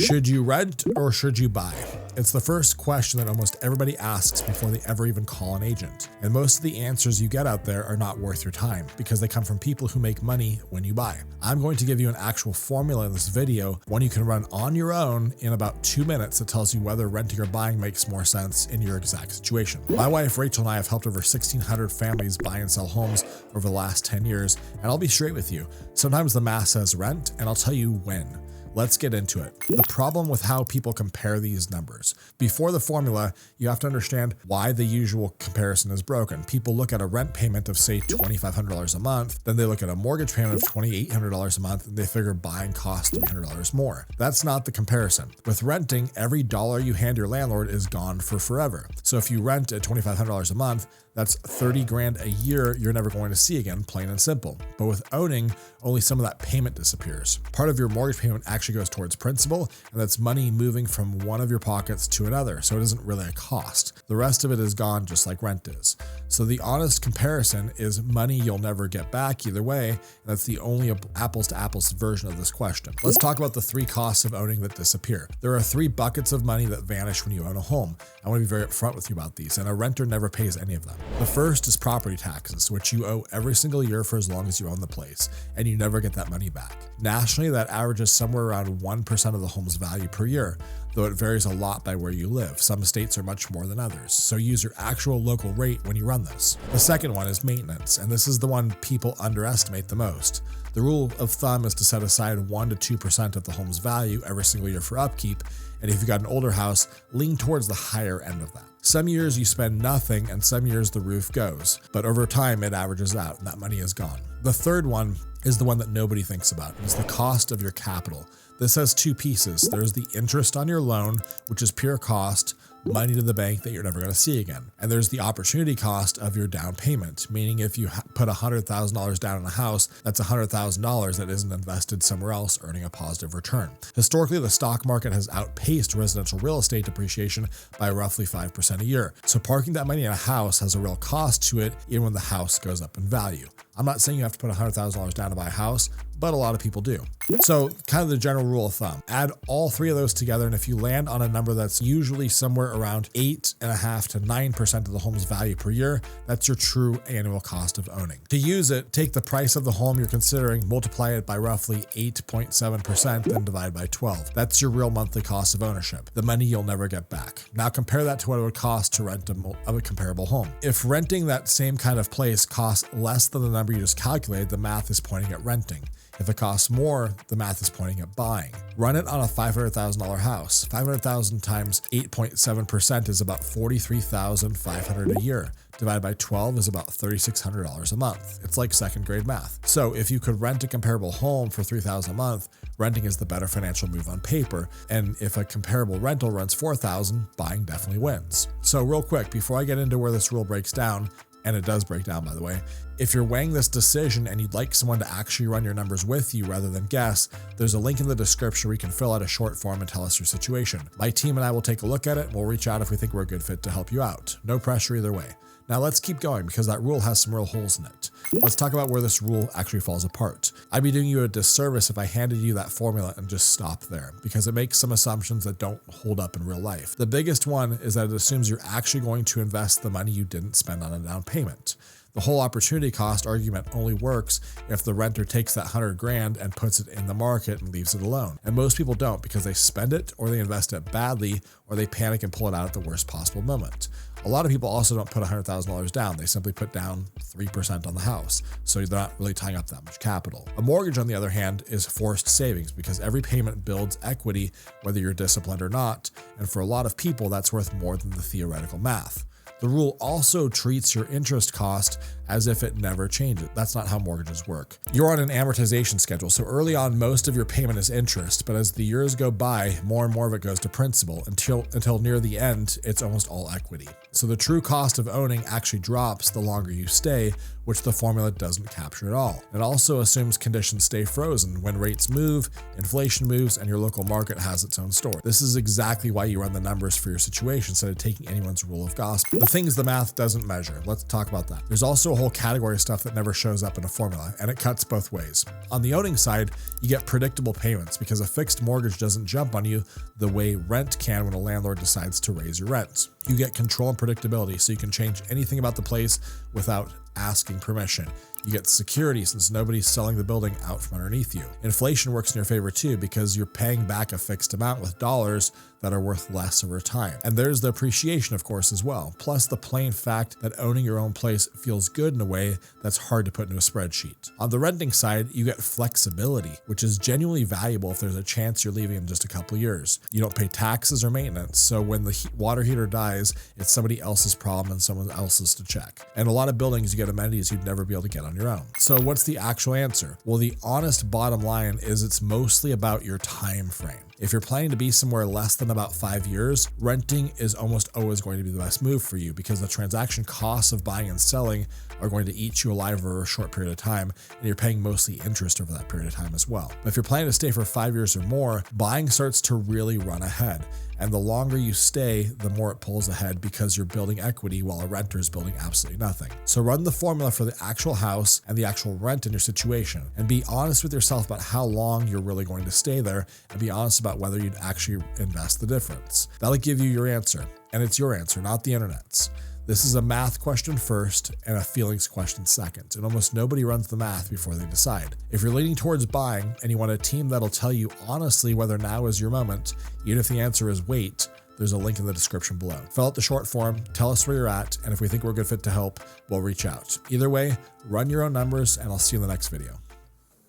Should you rent or should you buy? It's the first question that almost everybody asks before they ever even call an agent. And most of the answers you get out there are not worth your time because they come from people who make money when you buy. I'm going to give you an actual formula in this video, one you can run on your own in about 2 minutes that tells you whether renting or buying makes more sense in your exact situation. My wife Rachel and I have helped over 1,600 families buy and sell homes over the last 10 years, and I'll be straight with you. Sometimes the math says rent, and I'll tell you when. Let's get into it. The problem with how people compare these numbers. Before the formula, you have to understand why the usual comparison is broken. People look at a rent payment of say $2,500 a month, then they look at a mortgage payment of $2,800 a month, and they figure buying costs $300 more. That's not the comparison. With renting, every dollar you hand your landlord is gone for forever. So if you rent at $2,500 a month, that's 30 grand a year you're never going to see again, plain and simple. But with owning, only some of that payment disappears. Part of your mortgage payment actually goes towards principal, and that's money moving from one of your pockets to another, so it isn't really a cost. The rest of it is gone just like rent is. So the honest comparison is money you'll never get back either way, and that's the only apples to apples version of this question. Let's talk about the 3 costs of owning that disappear. There are 3 buckets of money that vanish when you own a home. I want to be very upfront with you about these, and a renter never pays any of them. The first is property taxes, which you owe every single year for as long as you own the place, and you never get that money back. Nationally, that averages somewhere around 1% of the home's value per year, though it varies a lot by where you live. Some states are much more than others, so use your actual local rate when you run this. The second one is maintenance, and this is the one people underestimate the most. The rule of thumb is to set aside 1 to 2% of the home's value every single year for upkeep, and if you've got an older house, lean towards the higher end of that. Some years you spend nothing and some years the roof goes, but over time it averages out and that money is gone. The third one is the one that nobody thinks about. It's the cost of your capital. This has 2 pieces. There's the interest on your loan, which is pure cost, money to the bank that you're never going to see again. And there's the opportunity cost of your down payment, meaning if you put $100,000 down on a house, that's $100,000 that isn't invested somewhere else earning a positive return. Historically, the stock market has outpaced residential real estate depreciation by roughly 5% a year. So parking that money in a house has a real cost to it even when the house goes up in value. I'm not saying you have to put $100,000 down to buy a house, but a lot of people do. So kind of the general rule of thumb, add all 3 of those together, and if you land on a number that's usually somewhere around 8.5% to 9% of the home's value per year, that's your true annual cost of owning. To use it, take the price of the home you're considering, multiply it by roughly 8.7%, then divide by 12. That's your real monthly cost of ownership, the money you'll never get back. Now compare that to what it would cost to rent a comparable home. If renting that same kind of place costs less than the number you just calculated, the math is pointing at renting. If it costs more, the math is pointing at buying. Run it on a $500,000 house. 500,000 times 8.7% is about $43,500 a year. Divided by 12 is about $3,600 a month. It's like second grade math. So if you could rent a comparable home for $3,000 a month, renting is the better financial move on paper. And if a comparable rental runs $4,000, buying definitely wins. So real quick, before I get into where this rule breaks down, and it does break down by the way, if you're weighing this decision and you'd like someone to actually run your numbers with you rather than guess, there's a link in the description where you can fill out a short form and tell us your situation. My team and I will take a look at it and we'll reach out if we think we're a good fit to help you out. No pressure either way. Now let's keep going because that rule has some real holes in it. Let's talk about where this rule actually falls apart. I'd be doing you a disservice if I handed you that formula and just stopped there because it makes some assumptions that don't hold up in real life. The biggest one is that it assumes you're actually going to invest the money you didn't spend on a down payment. The whole opportunity cost argument only works if the renter takes that 100 grand and puts it in the market and leaves it alone. And most people don't because they spend it or they invest it badly or they panic and pull it out at the worst possible moment. A lot of people also don't put $100,000 down. They simply put down 3% on the house. So they're not really tying up that much capital. A mortgage, on the other hand, is forced savings because every payment builds equity, whether you're disciplined or not. And for a lot of people, that's worth more than the theoretical math. The rule also treats your interest cost as if it never changes. That's not how mortgages work. You're on an amortization schedule, so early on, most of your payment is interest, but as the years go by, more and more of it goes to principal until near the end, it's almost all equity. So the true cost of owning actually drops the longer you stay, which the formula doesn't capture at all. It also assumes conditions stay frozen. When rates move, inflation moves, and your local market has its own story. This is exactly why you run the numbers for your situation instead of taking anyone's rule of gospel. The things the math doesn't measure. Let's talk about that. There's also a a whole category of stuff that never shows up in a formula, and it cuts both ways. On the owning side, you get predictable payments because a fixed mortgage doesn't jump on you the way rent can when a landlord decides to raise your rent. You get control and predictability, so you can change anything about the place without asking permission. You get security since nobody's selling the building out from underneath you. Inflation works in your favor too because you're paying back a fixed amount with dollars that are worth less over time. And there's the appreciation, of course, as well. Plus the plain fact that owning your own place feels good in a way that's hard to put into a spreadsheet. On the renting side, you get flexibility, which is genuinely valuable if there's a chance you're leaving in just a couple years. You don't pay taxes or maintenance, so when the water heater dies, it's somebody else's problem and someone else's to check. And a lot of buildings, you get amenities you'd never be able to get on your own. So what's the actual answer? Well, the honest bottom line is it's mostly about your time frame. If you're planning to be somewhere less than about 5 years, renting is almost always going to be the best move for you because the transaction costs of buying and selling are going to eat you alive over a short period of time, and you're paying mostly interest over that period of time as well. But if you're planning to stay for 5 years or more, buying starts to really run ahead. And the longer you stay, the more it pulls ahead because you're building equity while a renter is building absolutely nothing. So run the formula for the actual house and the actual rent in your situation, and be honest with yourself about how long you're really going to stay there, and be honest about whether you'd actually invest the difference. That'll give you your answer, and it's your answer, not the internet's. This is a math question first and a feelings question second, and almost nobody runs the math before they decide. If you're leaning towards buying and you want a team that'll tell you honestly whether now is your moment, even if the answer is wait, there's a link in the description below. Fill out the short form, tell us where you're at, and if we think we're a good fit to help, we'll reach out. Either way, run your own numbers, and I'll see you in the next video.